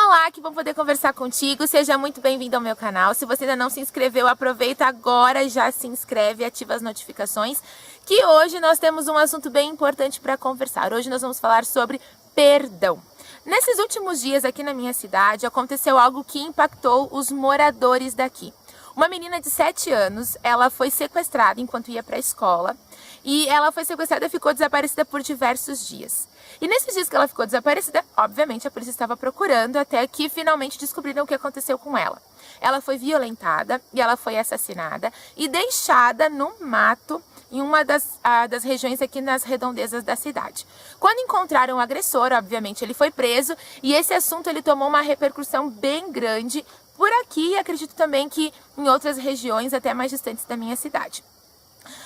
Olá, que bom poder conversar contigo. Seja muito bem-vindo ao meu canal. Se você ainda não se inscreveu, aproveita agora e já se inscreve e ativa as notificações, que hoje nós temos um assunto bem importante para conversar. Hoje nós vamos falar sobre perdão. Nesses últimos dias aqui na minha cidade, aconteceu algo que impactou os moradores daqui. Uma menina de 7 anos, ela foi sequestrada enquanto ia para a escola. E ela foi sequestrada e ficou desaparecida por diversos dias. E nesses dias que ela ficou desaparecida, obviamente a polícia estava procurando até que finalmente descobriram o que aconteceu com ela. Ela foi violentada e ela foi assassinada e deixada no mato em uma das regiões aqui nas redondezas da cidade. Quando encontraram o agressor, obviamente ele foi preso e esse assunto ele tomou uma repercussão bem grande por aqui e acredito também que em outras regiões até mais distantes da minha cidade.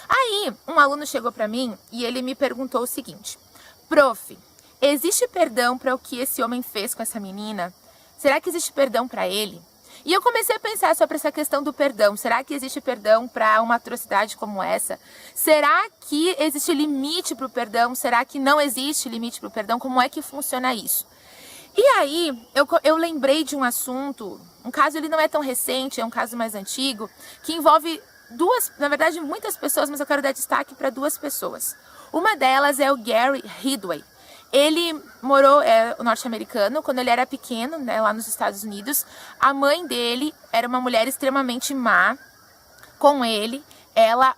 Aí, um aluno chegou para mim e ele me perguntou o seguinte: Prof, existe perdão para o que esse homem fez com essa menina? Será que existe perdão para ele? E eu comecei a pensar sobre essa questão do perdão. Será que existe perdão para uma atrocidade como essa? Será que existe limite para o perdão? Será que não existe limite para o perdão? Como é que funciona isso? E aí, eu lembrei de um assunto, um caso ele não é tão recente, é um caso mais antigo, que envolve na verdade muitas pessoas, mas eu quero dar destaque para 2 pessoas. Uma delas é o Gary Ridgway. Ele norte-americano, quando ele era pequeno, né, lá nos Estados Unidos. A mãe dele era uma mulher extremamente má com ele. Ela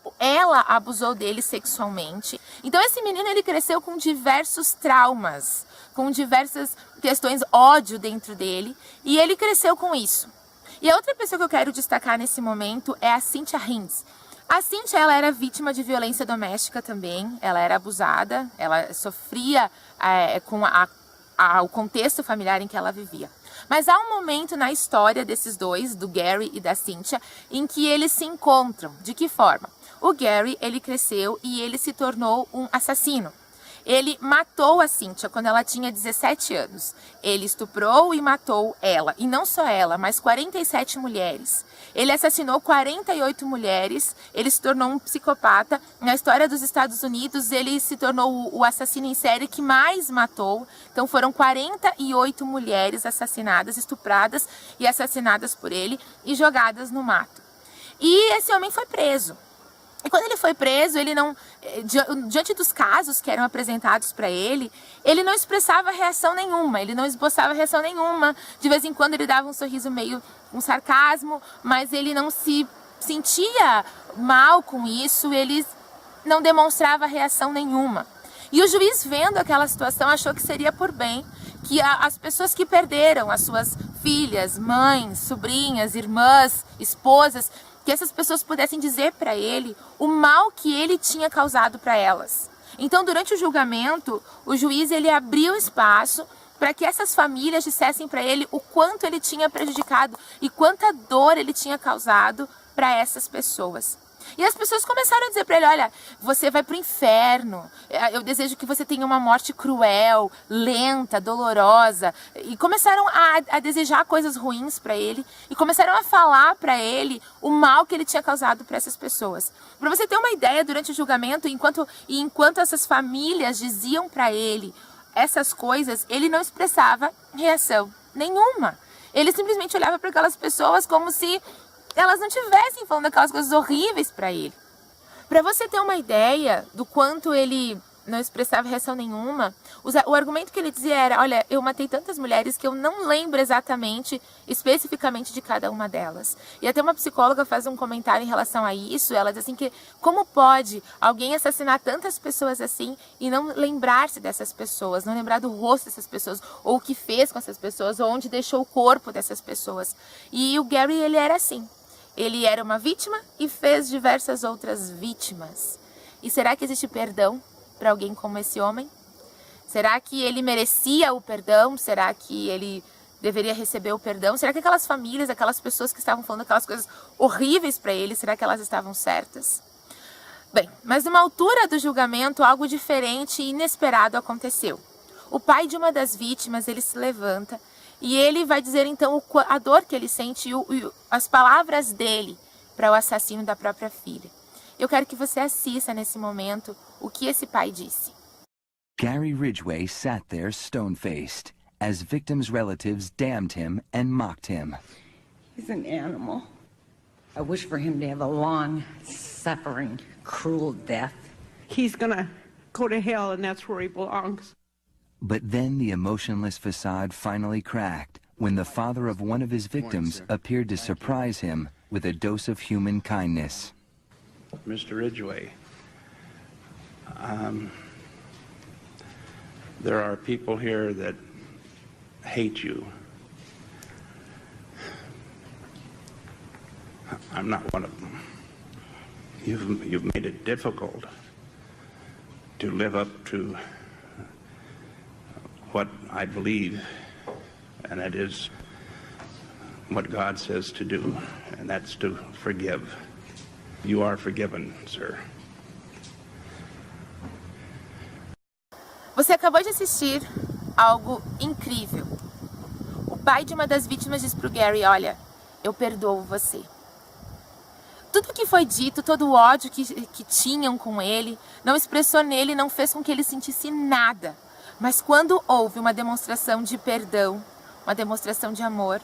abusou dele sexualmente. Então esse menino ele cresceu com diversos traumas, com diversas questões, ódio dentro dele, e ele cresceu com isso. E a outra pessoa que eu quero destacar nesse momento é a Cynthia Hinds. A Cynthia, ela era vítima de violência doméstica também, ela era abusada, ela sofria com o contexto familiar em que ela vivia. Mas há um momento na história desses dois, do Gary e da Cynthia, em que eles se encontram. De que forma? O Gary, ele cresceu e ele se tornou um assassino. Ele matou a Cynthia quando ela tinha 17 anos. Ele estuprou e matou ela. E não só ela, mas 47 mulheres. Ele assassinou 48 mulheres. Ele se tornou um psicopata. Na história dos Estados Unidos, ele se tornou o assassino em série que mais matou. Então foram 48 mulheres assassinadas, estupradas e assassinadas por ele e jogadas no mato. E esse homem foi preso. E quando ele foi preso, ele não, diante dos casos que eram apresentados para ele não expressava reação nenhuma, ele não esboçava reação nenhuma. De vez em quando ele dava um sorriso meio com sarcasmo, mas ele não se sentia mal com isso, ele não demonstrava reação nenhuma. E o juiz, vendo aquela situação, achou que seria por bem que as pessoas que perderam as suas filhas, mães, sobrinhas, irmãs, esposas, que essas pessoas pudessem dizer para ele o mal que ele tinha causado para elas. Então, durante o julgamento, o juiz ele abriu espaço para que essas famílias dissessem para ele o quanto ele tinha prejudicado e quanta dor ele tinha causado para essas pessoas. E as pessoas começaram a dizer para ele: olha, você vai para o inferno, eu desejo que você tenha uma morte cruel, lenta, dolorosa. E começaram a desejar coisas ruins para ele e começaram a falar para ele o mal que ele tinha causado para essas pessoas. Para você ter uma ideia, durante o julgamento, enquanto essas famílias diziam para ele essas coisas, ele não expressava reação nenhuma. Ele simplesmente olhava para aquelas pessoas como se elas não estivessem falando aquelas coisas horríveis para ele. Para você ter uma ideia do quanto ele não expressava reação nenhuma, o argumento que ele dizia era: olha, eu matei tantas mulheres que eu não lembro exatamente, especificamente de cada uma delas. E até uma psicóloga faz um comentário em relação a isso. Ela diz assim que como pode alguém assassinar tantas pessoas assim e não lembrar-se dessas pessoas, não lembrar do rosto dessas pessoas, ou o que fez com essas pessoas, ou onde deixou o corpo dessas pessoas. E o Gary, ele era assim. Ele era uma vítima e fez diversas outras vítimas. E será que existe perdão para alguém como esse homem? Será que ele merecia o perdão? Será que ele deveria receber o perdão? Será que aquelas famílias, aquelas pessoas que estavam falando aquelas coisas horríveis para ele, será que elas estavam certas? Bem, mas numa altura do julgamento, algo diferente e inesperado aconteceu. O pai de uma das vítimas, ele se levanta e ele vai dizer então a dor que ele sente e as palavras dele para o assassino da própria filha. Eu quero que você assista nesse momento o que esse pai disse. Gary Ridgway sat there stone-faced as victims' relatives damned him and mocked him. He's an animal. I wish for him to have a long, suffering, cruel death. He's gonna go to hell, and that's where he belongs. But then the emotionless facade finally cracked when the father of one of his victims appeared to surprise him with a dose of human kindness. Mr. Ridgway, there are people here that hate you. I'm not one of them. You've made it difficult to live up to what I believe, and that is what God says to do, and that's to forgive. You are forgiven, sir. Você acabou de assistir algo incrível. O pai de uma das vítimas diz pro Gary, olha, eu perdoo você. Tudo que foi dito, todo o ódio que tinham com ele, não expressou nele, não fez com que ele sentisse nada. Mas quando houve uma demonstração de perdão, uma demonstração de amor,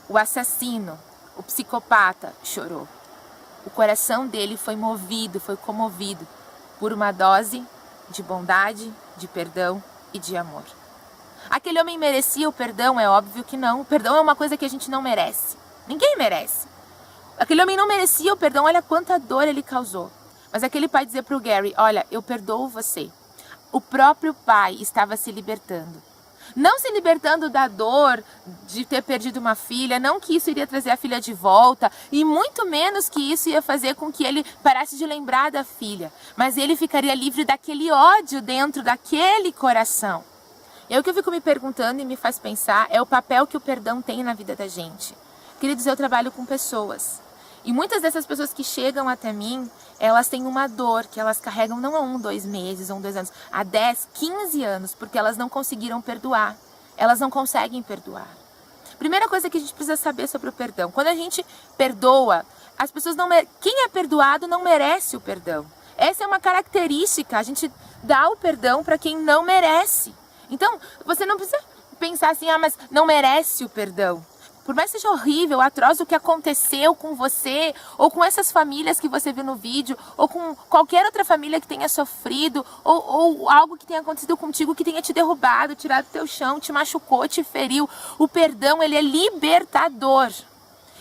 o assassino, o psicopata, chorou. O coração dele foi movido, foi comovido por uma dose de bondade, de perdão e de amor. Aquele homem merecia o perdão? É óbvio que não. O perdão é uma coisa que a gente não merece. Ninguém merece. Aquele homem não merecia o perdão, olha quanta dor ele causou. Mas aquele pai dizer para o Gary, olha, eu perdoo você. O próprio pai estava se libertando. Não se libertando da dor de ter perdido uma filha, não que isso iria trazer a filha de volta, e muito menos que isso ia fazer com que ele parasse de lembrar da filha. Mas ele ficaria livre daquele ódio dentro daquele coração. E o que eu fico me perguntando e me faz pensar é o papel que o perdão tem na vida da gente. Queridos, eu trabalho com pessoas. E muitas dessas pessoas que chegam até mim, elas têm uma dor que elas carregam não há 1, 2 meses, ou 2 anos, há 10, 15 anos, porque elas não conseguiram perdoar. Elas não conseguem perdoar. Primeira coisa que a gente precisa saber sobre o perdão. Quando a gente perdoa, as pessoas não quem é perdoado não merece o perdão. Essa é uma característica, a gente dá o perdão para quem não merece. Então, você não precisa pensar assim, mas não merece o perdão. Por mais que seja horrível, atroz o que aconteceu com você, ou com essas famílias que você viu no vídeo, ou com qualquer outra família que tenha sofrido, ou algo que tenha acontecido contigo que tenha te derrubado, tirado do teu chão, te machucou, te feriu. O perdão, ele é libertador.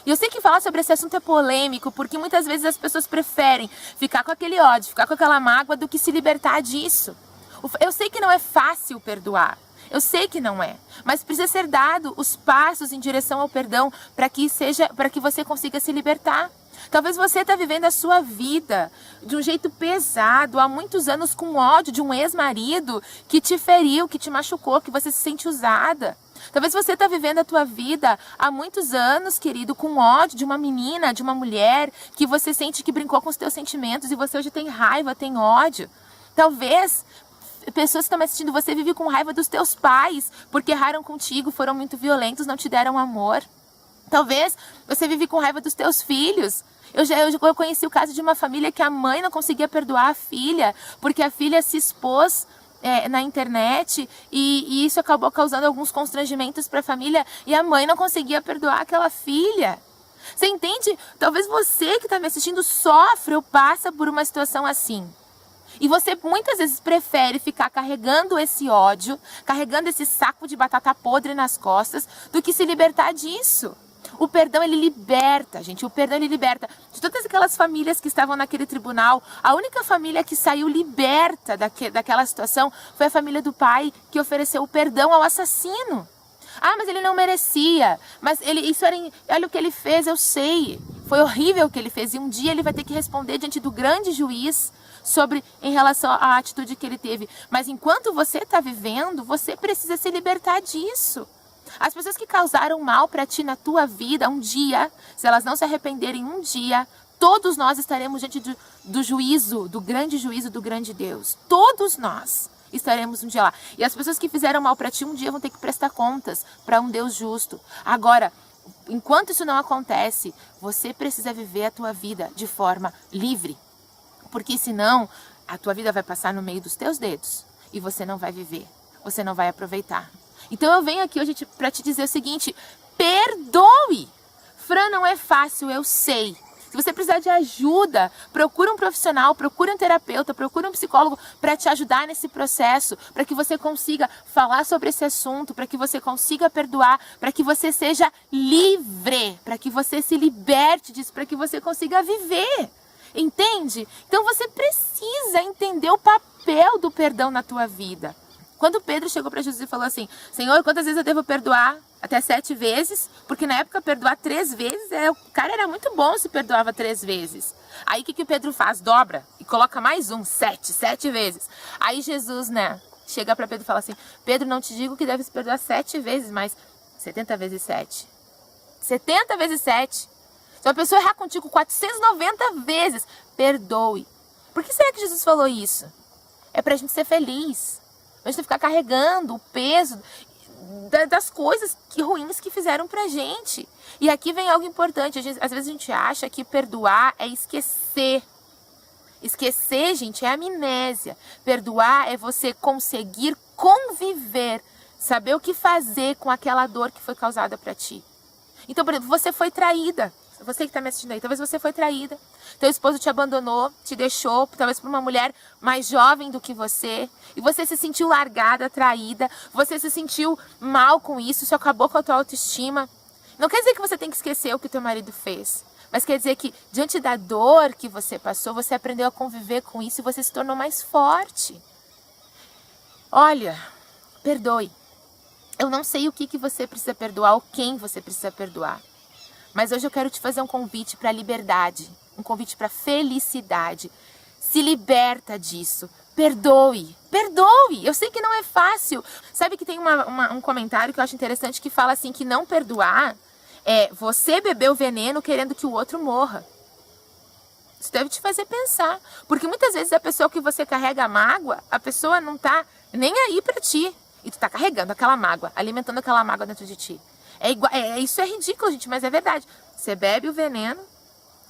E eu sei que falar sobre esse assunto é polêmico, porque muitas vezes as pessoas preferem ficar com aquele ódio, ficar com aquela mágoa, do que se libertar disso. Eu sei que não é fácil perdoar. Eu sei que não é, mas precisa ser dado os passos em direção ao perdão para que você consiga se libertar. Talvez você está vivendo a sua vida de um jeito pesado, há muitos anos com ódio de um ex-marido que te feriu, que te machucou, que você se sente usada. Talvez você está vivendo a tua vida há muitos anos, querido, com ódio de uma menina, de uma mulher, que você sente que brincou com os teus sentimentos e você hoje tem raiva, tem ódio. Talvez pessoas que estão me assistindo, você vive com raiva dos teus pais, porque erraram contigo, foram muito violentos, não te deram amor. Talvez você vive com raiva dos teus filhos. Eu conheci o caso de uma família que a mãe não conseguia perdoar a filha, porque a filha se expôs na internet e isso acabou causando alguns constrangimentos para a família e a mãe não conseguia perdoar aquela filha. Você entende? Talvez você que está me assistindo sofre ou passa por uma situação assim. E você muitas vezes prefere ficar carregando esse ódio, carregando esse saco de batata podre nas costas, do que se libertar disso. O perdão, ele liberta, gente. O perdão, ele liberta. De todas aquelas famílias que estavam naquele tribunal, a única família que saiu liberta daquela situação foi a família do pai que ofereceu o perdão ao assassino. Ah, mas ele não merecia. Mas olha o que ele fez, eu sei. Foi horrível o que ele fez. E um dia ele vai ter que responder diante do grande juiz em relação à atitude que ele teve. Mas enquanto você está vivendo, você precisa se libertar disso. As pessoas que causaram mal para ti na tua vida, um dia, se elas não se arrependerem um dia, todos nós estaremos diante do juízo, do grande Deus. Todos nós estaremos um dia lá. E as pessoas que fizeram mal para ti um dia vão ter que prestar contas para um Deus justo. Agora, enquanto isso não acontece, você precisa viver a tua vida de forma livre. Porque senão, a tua vida vai passar no meio dos teus dedos e você não vai viver, você não vai aproveitar. Então eu venho aqui hoje para te dizer o seguinte, perdoe. Fran, não é fácil, eu sei. Se você precisar de ajuda, procura um profissional, procura um terapeuta, procura um psicólogo para te ajudar nesse processo, para que você consiga falar sobre esse assunto, para que você consiga perdoar, para que você seja livre, para que você se liberte disso, para que você consiga viver. Entende? Então você precisa entender o papel do perdão na tua vida. Quando Pedro chegou para Jesus e falou assim, Senhor, quantas vezes eu devo perdoar? Até 7 vezes? Porque na época perdoar 3 vezes, o cara era muito bom se perdoava 3 vezes. Aí o que o Pedro faz? Dobra e coloca mais 7 vezes. Aí Jesus, chega para Pedro e fala assim, Pedro, não te digo que deves perdoar 7 vezes, mas 70 vezes 7. 70 vezes 7. Se uma pessoa errar contigo 490 vezes, perdoe. Por que será que Jesus falou isso? É pra gente ser feliz. Pra gente ficar carregando o peso das coisas ruins que fizeram pra gente. E aqui vem algo importante. Às vezes a gente acha que perdoar é esquecer. Esquecer, gente, é amnésia. Perdoar é você conseguir conviver, saber o que fazer com aquela dor que foi causada pra ti. Então, por exemplo, você foi traída. Você que está me assistindo aí, talvez você foi traída. Teu esposo te abandonou, te deixou, talvez por uma mulher mais jovem do que você. E você se sentiu largada, traída. Você se sentiu mal com isso, isso acabou com a tua autoestima. Não quer dizer que você tem que esquecer o que teu marido fez. Mas quer dizer que, diante da dor que você passou, você aprendeu a conviver com isso e você se tornou mais forte. Olha, perdoe. Eu não sei o que você precisa perdoar ou quem você precisa perdoar. Mas hoje eu quero te fazer um convite para a liberdade, um convite para a felicidade. Se liberta disso. Perdoe. Perdoe. Eu sei que não é fácil. Sabe que tem um comentário que eu acho interessante que fala assim que não perdoar é você beber o veneno querendo que o outro morra. Isso deve te fazer pensar. Porque muitas vezes a pessoa que você carrega a mágoa, a pessoa não tá nem aí para ti. E tu tá carregando aquela mágoa, alimentando aquela mágoa dentro de ti. Isso é ridículo, gente, mas é verdade. Você bebe o veneno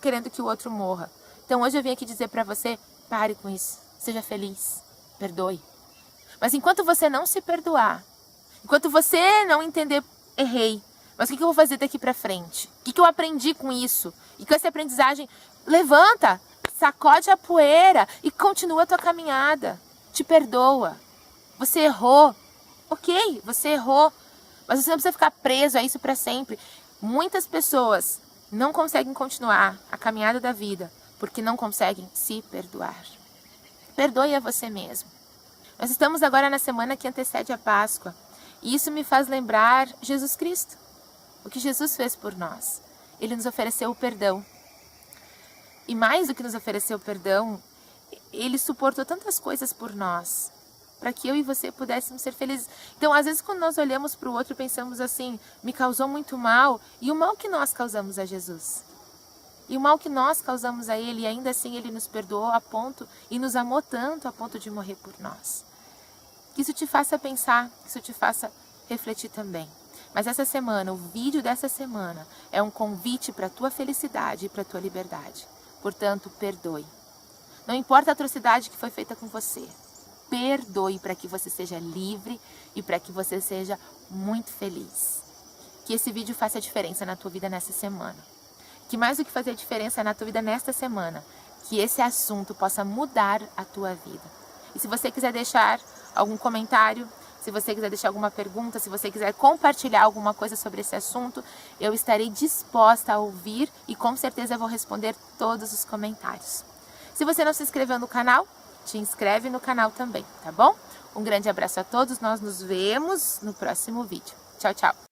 querendo que o outro morra. Então hoje eu vim aqui dizer pra você, pare com isso. Seja feliz. Perdoe. Mas enquanto você não se perdoar, enquanto você não entender, errei. Mas o que eu vou fazer daqui pra frente? O que eu aprendi com isso? E com essa aprendizagem, levanta, sacode a poeira e continua a tua caminhada. Te perdoa. Você errou. Ok, você errou. Mas você não precisa ficar preso a isso para sempre. Muitas pessoas não conseguem continuar a caminhada da vida porque não conseguem se perdoar. Perdoe a você mesmo. Nós estamos agora na semana que antecede a Páscoa. E isso me faz lembrar Jesus Cristo. O que Jesus fez por nós. Ele nos ofereceu o perdão. E mais do que nos ofereceu o perdão, Ele suportou tantas coisas por nós. Para que eu e você pudéssemos ser felizes. Então, às vezes, quando nós olhamos para o outro, pensamos assim, me causou muito mal. E o mal que nós causamos a Jesus? E o mal que nós causamos a Ele, e ainda assim Ele nos perdoou a ponto, e nos amou tanto a ponto de morrer por nós. Que isso te faça pensar, que isso te faça refletir também. Mas essa semana, o vídeo dessa semana, é um convite para a tua felicidade e para a tua liberdade. Portanto, perdoe. Não importa a atrocidade que foi feita com você. Perdoe para que você seja livre e para que você seja muito feliz. Que esse vídeo faça a diferença na tua vida nessa semana. Que mais do que fazer a diferença na tua vida nesta semana, que esse assunto possa mudar a tua vida. E se você quiser deixar algum comentário, se você quiser deixar alguma pergunta, se você quiser compartilhar alguma coisa sobre esse assunto, eu estarei disposta a ouvir e com certeza vou responder todos os comentários. Se você não se inscreveu no canal, te inscreve no canal também, tá bom? Um grande abraço a todos, nós nos vemos no próximo vídeo. Tchau, tchau!